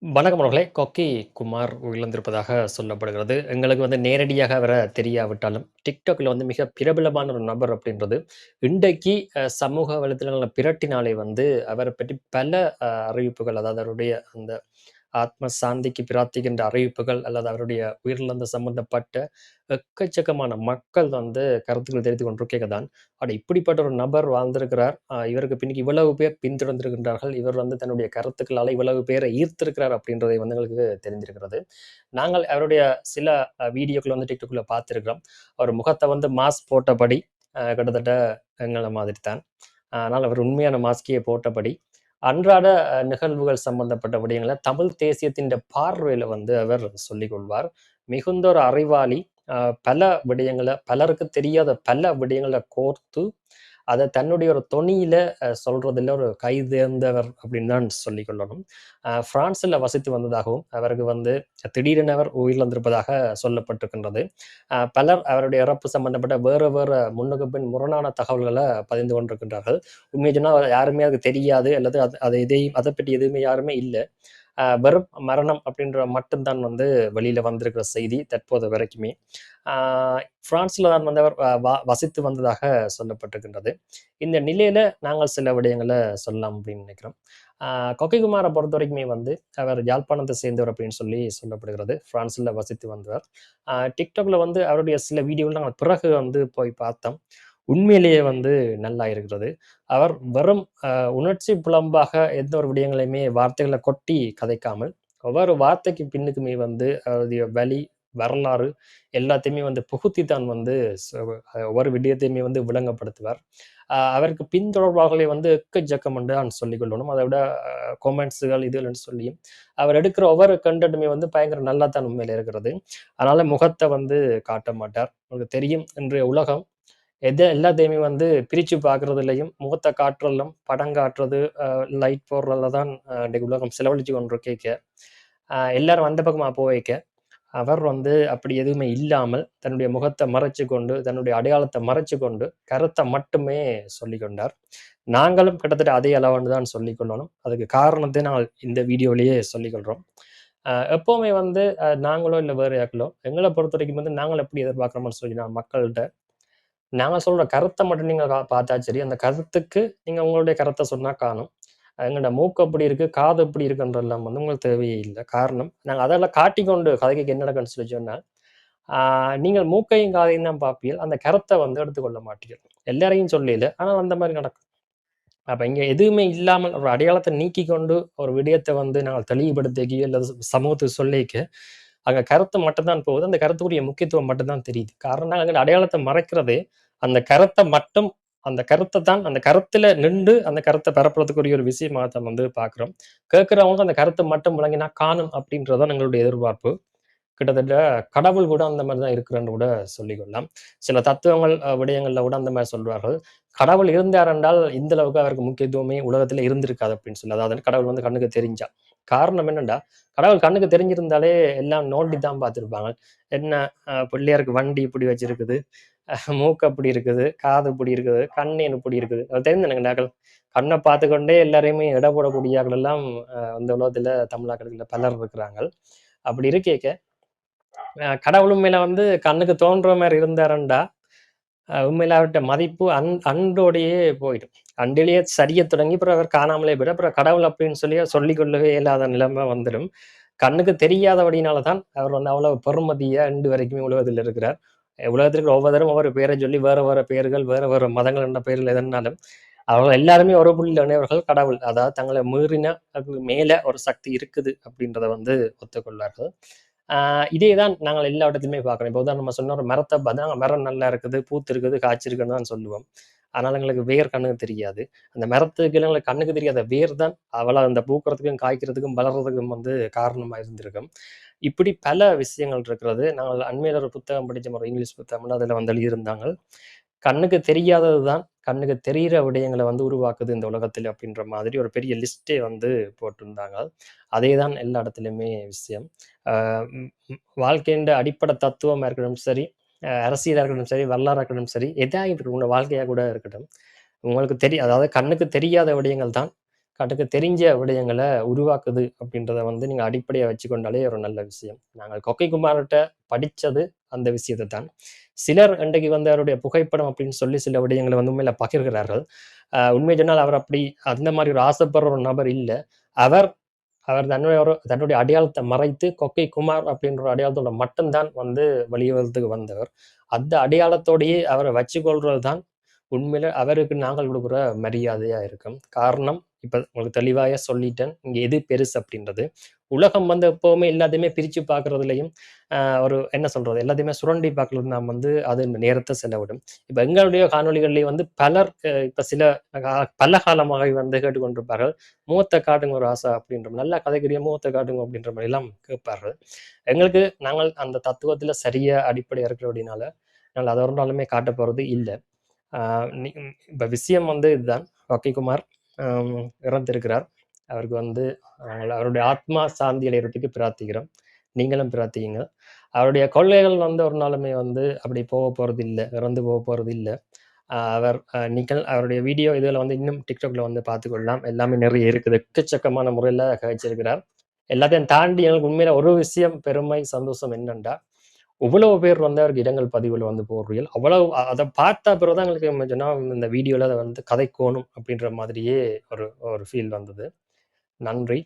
வணக்கம் அவர்களே. கொக்கி குமார் உயிரிழந்திருப்பதாக சொல்லப்படுகிறது. எங்களுக்கு நேரடியாக அவர தெரியாவிட்டாலும், TikTokல மிக பிரபலமான ஒரு நபர் அப்படின்றது, இன்றைக்கு சமூக வலைதளங்கள பிரட்டினாலே அவர பற்றி பல அறிவிப்புகள், அதாவது அவருடைய அந்த ஆத்ம சாந்திக்கு பிரார்த்திக்கின்ற அறிவிப்புகள், அல்லது அவருடைய உயிரிழந்த சம்பந்தப்பட்ட எக்கச்சக்கமான மக்கள் கருத்துக்கள் தெரிவித்துக் கொண்டிருக்கைக தான், அட இப்படிப்பட்ட ஒரு நபர் வாழ்ந்திருக்கிறார். இவருக்கு பின்னுக்கு இவ்வளவு பேர் பின்தொடர்ந்திருக்கின்றார்கள். இவர் தன்னுடைய கருத்துக்களால இவ்வளவு பேரை ஈர்த்திருக்கிறார் அப்படின்றதை எங்களுக்கு தெரிந்திருக்கிறது. நாங்கள் அவருடைய சில வீடியோக்கள் TikTokல பார்த்திருக்கிறோம். அவர் முகத்த மாஸ்க் போட்டபடி கிட்டத்தட்ட எங்கள மாதிரி தான். ஆனால் அவர் உண்மையான மாஸ்கையே போட்டபடி, அன்றாட நிகழ்வுகள் சம்பந்தப்பட்ட விடயங்கள தமிழ் தேசியத்தின் பார்வையில அவர் சொல்லிக் கொள்வார். மிகுந்த ஒரு அறிவாளி. அ பல விடயங்கள பலருக்கு தெரியாத பல விடயங்கள கோர்த்து, அத தன்னுடைய ஒரு தொனியில சொல்றதுல ஒரு கைதேர்ந்தவர் அப்படின்னு தான் சொல்லிக் கொள்ளணும். பிரான்ஸ்ல வசித்து வந்ததாகவும், அவருக்கு திடீரென அவர் உயிரிழந்திருப்பதாக சொல்லப்பட்டிருக்கின்றது. பலர் அவருடைய இறப்பு சம்பந்தப்பட்ட வேற வேற முன்னுக்கு பின் முரணான தகவல்கள பகிர்ந்து கொண்டிருக்கின்றார்கள். உண்மைய சொன்னா யாருமே அது தெரியாது, அல்லது அது இதையும் அத பற்றி எதுவுமே யாருமே இல்ல. வெறும் மரணம் அப்படின்ற மட்டும் தான் வெளியில வந்திருக்கிற செய்தி தற்போது வரைக்குமே. ஆ பிரான்ஸ்ல தான் அவர் வசித்து வந்ததாக சொல்லப்பட்டிருக்கின்றது. இந்த நிலையில நாங்கள் சில விடயங்கள சொல்லலாம் அப்படின்னு நினைக்கிறோம். ஆ கொக்கை குமார பொறுத்தவரைக்குமே அவர் யாழ்ப்பாணத்த சேர்ந்தவர் அப்படின்னு சொல்லி சொல்லப்படுகிறது. பிரான்ஸ்ல வசித்து வந்தவர். TikTokல அவருடைய சில வீடியோகள் நாங்க பிறகு போய் பார்த்தோம். உண்மையிலேயே நல்லா இருக்கிறது. அவர் வெறும் உணர்ச்சி புலம்பாக எந்த ஒரு விடயங்களையுமே வார்த்தைகள கொட்டி கதைக்காமல், ஒவ்வொரு வார்த்தைக்கு பின்னுக்குமே அதனுடைய வழி, வரலாறு எல்லாத்தையுமே புகுத்தி தான் ஒவ்வொரு விடயத்தையுமே விளங்கப்படுத்துவார். அவருக்கு பின்தொடர்பாளர்களே எக்கச்சக்கம் என்று தான் சொல்லிக் கொள்ளணும். அதை விட கொமெண்ட்ஸ்கள் இதுகள்ன்னு சொல்லியும், அவர் எடுக்கிற ஒவ்வொரு கன்டென்ட்டுமே பயங்கர நல்லா தான் உண்மையிலே இருக்கிறது. அதனால முகத்த காட்ட மாட்டார். உங்களுக்கு தெரியும் இன்றைய உலகம் எல்லாத்தையுமே பிரிச்சு பார்க்கிறதுலயும், முகத்த காட்டுறதிலும், படம் காட்டுறது, லைட் போடுறதுல தான் இன்னைக்கு உலகம் செலவழிச்சு கொண்டிருக்கைக்க, எல்லாரும் அந்த பக்கமா போவைக்க, அவர் அப்படி எதுவுமே இல்லாமல், தன்னுடைய முகத்த மறைச்சுக்கொண்டு, தன்னுடைய அடையாளத்த மறைச்சுக்கொண்டு, கருத்த மட்டுமே சொல்லிக் கொண்டார். நாங்களும் கிட்டத்தட்ட அதே அளவுன்னு தான் சொல்லிக் கொள்ளணும். அதுக்கு காரணத்தை நாங்கள் இந்த வீடியோலயே சொல்லிக் கொள்றோம். எப்பவுமே நாங்களோ இல்ல வேற யாக்களோ, எங்கள பொறுத்தவரைக்கும் நாங்கள் எப்படி எதிர்பார்க்கிறோம்னு சொன்னா மக்கள்ட்ட, நாங்க சொல்ற கருத்த மட்டும் நீங்க பார்த்தா சரி. அந்த கருத்துக்கு நீங்க உங்களுடைய கருத்த சொன்னா காணும். எங்கட மூக்கு எப்படி இருக்கு, காது எப்படி இருக்குன்றதெல்லாம் உங்களுக்கு தேவையே இல்ல. காரணம், நாங்க அதெல்லாம் காட்டிக்கொண்டு கதைக்கு என்ன நடக்குன்னு சொல்லி சொன்னா, ஆ நீங்கள் மூக்கையும் காதையும் தான் பார்ப்பீர்கள். அந்த கருத்த எடுத்துக்கொள்ள மாட்டீர்கள். எல்லாரையும் சொல்லல. ஆனா அந்த மாரி நடக்கும். அப்ப இங்க எதுவுமே இல்லாமல் ஒரு அடையாளத்த நீக்கிக் கொண்டு ஒரு விடயத்த நாங்கள் தெளிவுபடுத்திக்கு அல்லது சமூகத்துக்கு சொல்லிக்க, அங்க கருத்து மட்டும் தான் போகுது. அந்த கருத்துக்குரிய முக்கியத்துவம் மட்டும் தான் தெரியுது. காரணம் நாங்க எங்க அடையாளத்த மறைக்கிறதே, அந்த கருத்த மட்டும் அந்த கருத்த தான் அந்த கருத்துல நிண்டு அந்த கருத்த பரப்புறதுக்குரிய ஒரு விஷயமா தான் பார்க்கிறோம். கேட்கிறவங்க அந்த கருத்து மட்டும் விளங்கினா காணும் அப்படின்றது தான் எங்களுடைய எதிர்பார்ப்பு. கிட்டத்தட்ட கடவுள் கூட அந்த மாரி தான் இருக்கிறான்னு கூட சொல்லிக்கொள்ளலாம். சில தத்துவங்கள், விடயங்கள்ல கூட அந்த மாரி சொல்வார்கள். கடவுள் இருந்தார் என்றால், இந்த அளவுக்கு அவருக்கு முக்கியத்துவமே உலகத்தில இருந்திருக்காது அப்படின்னு சொல்லி. அதாவது கடவுள் கண்ணுக்கு தெரிஞ்சா. காரணம் என்னன்னா, கடவுள் கண்ணுக்கு தெரிஞ்சிருந்தாலே எல்லாம் நோண்டி தான் பார்த்திருப்பாங்க. என்ன பிள்ளையாருக்கு வண்டி இப்படி வச்சிருக்குது, மூக்கு அப்படி இருக்குது, காது இப்படி இருக்குது, கண் ஏன் இப்படி இருக்குது. அது தெரிந்தனங்கடாக்கள். கண்ண பார்த்துக்கொண்டே எல்லாரையுமே எடை போடக்கூடிய ஆட்கள் எல்லாம் இந்த உலகத்தில தமிழாக்கள்ல பலர் இருக்கிறாங்க. அப்படி இருக்கேக்க கடவுள் உண்மையில கண்ணுக்கு தோன்ற மாரி இருந்தாருண்டா, உண்மையில அவர்ட்ட மதிப்பு அன்றோடையே போயிடும். அன்றிலேயே சரியத் தொடங்கி, பிறகு அவர் காணாமலே போயிடும். அப்புறம் கடவுள் அப்படின்னு சொல்லி சொல்லிக் கொள்ளவே இயலாத நிலைமை வந்துடும். கண்ணுக்கு தெரியாதபடியினால தான் அவர் அவ்வளவு பெறுமதியா இன்று வரைக்குமே உலகத்தில் இருக்கிறார். உலகத்தில் இருக்கிற ஒவ்வொருத்தரும் ஒவ்வொரு பேரை சொல்லி வேற வேற பெயர்கள், வேற வேற மதங்கள் என்ற பெயர்கள் எதனாலும், அவங்க எல்லாருமே ஒரு புள்ளியில இணையவர்கள் கடவுள். அதாவது தங்களை மீறின அதுக்கு மேல ஒரு சக்தி இருக்குது அப்படின்றத ஒத்துக்கொள்வார்கள். ஆ இதே தான் நாங்கள் எல்லா இடத்துலயுமே பார்க்கிறோம். இப்போ உதாரணமா சொன்னா ஒரு மரத்த பார்த்தா, மரம் நல்லா இருக்குது, பூத்து இருக்குது, காய்ச்சிருக்குன்னு தான் சொல்லுவோம். ஆனால் எங்களுக்கு வேர் கண்ணுக்கு தெரியாது. அந்த மரத்துக்கு எங்களுக்கு கண்ணுக்கு தெரியாத வேர் தான் அவ்வளவு அந்த பூக்கிறதுக்கும், காய்க்கிறதுக்கும், வளர்றதுக்கும் காரணமா இருந்திருக்கும். இப்படி பல விஷயங்கள் இருக்கிறது. நாங்கள் அண்மையில ஒரு புத்தகம் படிச்சோம். ஒரு இங்கிலீஷ் புத்தகம். அதில எழுதியிருந்தாங்க. கண்ணுக்கு தெரியாதது தான் கண்ணுக்கு தெரியிற விடயங்கள உருவாக்குது இந்த உலகத்தில அப்படின்ற மாதிரி ஒரு பெரிய லிஸ்ட்டே போட்டிருந்தாங்க. அதே தான் எல்லா இடத்துலயுமே விஷயம். அ ம் ம் வாழ்க்கைன்ற அடிப்படை தத்துவமா இருக்கட்டும் சரி, அரசியலா இருக்கட்டும் சரி, வரலாறா இருக்கட்டும் சரி, எதா இருக்கட்டும், உங்க வாழ்க்கையா கூட இருக்கட்டும். உங்களுக்கு அதாவது கண்ணுக்கு தெரியாத விடயங்கள் தான் கணக்கு தெரிஞ்ச விடயங்கள உருவாக்குது அப்படின்றத வந்து நீங்க அடிப்படையா வச்சுக்கொண்டாலே ஒரு நல்ல விஷயம். நாங்கள் கொக்கை குமார்ட்ட படிச்சது அந்த விஷயத்த தான். சிலர் இன்றைக்கு வந்து அவருடைய புகைப்படம் அப்படின்னு சொல்லி சில விடயங்கள வந்து உண்மையில பகிர்கிறார்கள். உண்மைய சொன்னால் அவர் அப்படி அந்த மாரி ஒரு ஆசைப்படுற ஒரு நபர் இல்ல. அவர் அவர் தன்னுடைய அடையாளத்த மறைத்து கொக்கை குமார் அப்படின்ற ஒரு அடையாளத்தோட மட்டும் தான் வந்து வெளியுறவுக்கு வந்தவர். அந்த அடையாளத்தோடையே அவர வச்சுக்கொள்றது தான் உண்மையில அவருக்கு நாங்கள் குடுக்குற மரியாதையா இருக்கும். காரணம், இப்ப உங்களுக்கு தெளிவாயே சொல்லிட்டேன். இங்க எது பெருசு அப்படின்றது. உலகம் வந்து எப்பவுமே எல்லாத்தையுமே பிரிச்சு பார்க்கிறதுலயும், ஒரு என்ன சொல்றது? எல்லாத்தையுமே சுரண்டி பார்க்கிறது நாம் வந்து அது நேரத்த செலவிடும். இப்ப எங்களுடைய காணொளிகள்லயே வந்து பலர் இப்ப சில பல காலமாக வந்து கேட்டுக்கொண்டிருப்பார்கள். "முகத்த காட்டுங்க ஒரு ஆசா" அப்படின்ற நல்லா கதைக்கிறீங்க முகத்த காட்டுங்க அப்படின்ற மாரிலாம் கேட்பார்கள். எங்களுக்கு நாங்கள் அந்த தத்துவத்துல சரியா அடிப்படையா இருக்கிறபடினால, நாங்கள் அத ஒரு நாளுமே காட்டப் போறது இல்ல. ஆ நி இப்ப விஷயம் வந்து இதுதான். ரக்கிக்குமார் அம் இறந்திருக்கிறார். அவருக்கு வந்து அவருடைய ஆத்மா சாந்தி அடையறதுக்கு பிரார்த்திக்கிறோம். நீங்களும் பிரார்த்தியுங்க. அவருடைய கொள்கைகள் வந்து ஒரு நாளுமே வந்து அப்படி போறதில்ல. இறந்து போறதில்ல. அவர் நீங்கள் அவருடைய வீடியோ இதுல வந்து இன்னும் TikTokல வந்து பார்த்துக்கொள்ளலாம். எல்லாமே நிறைய இருக்குது. எக்கச்சக்கமான முறையில கதைச்சிருக்கிறார். எல்லாத்தையும் தாண்டி எனக்கு உண்மையில ஒரு விஷயம் பெருமை, சந்தோஷம் என்னன்னா, இவ்வளவு பேர் வந்து அவருக்கு இரங்கல் பதிவுல வந்து போடுறீர்கள். அவ்வளவு அத பார்த்த பிறகு தான் எங்களுக்கு சொன்னா இந்த வீடியோல அத வந்து கதைக்கோணும் அப்படின்ற மாதிரியே ஒரு ஒரு ஃபீல் வந்தது. நன்றி.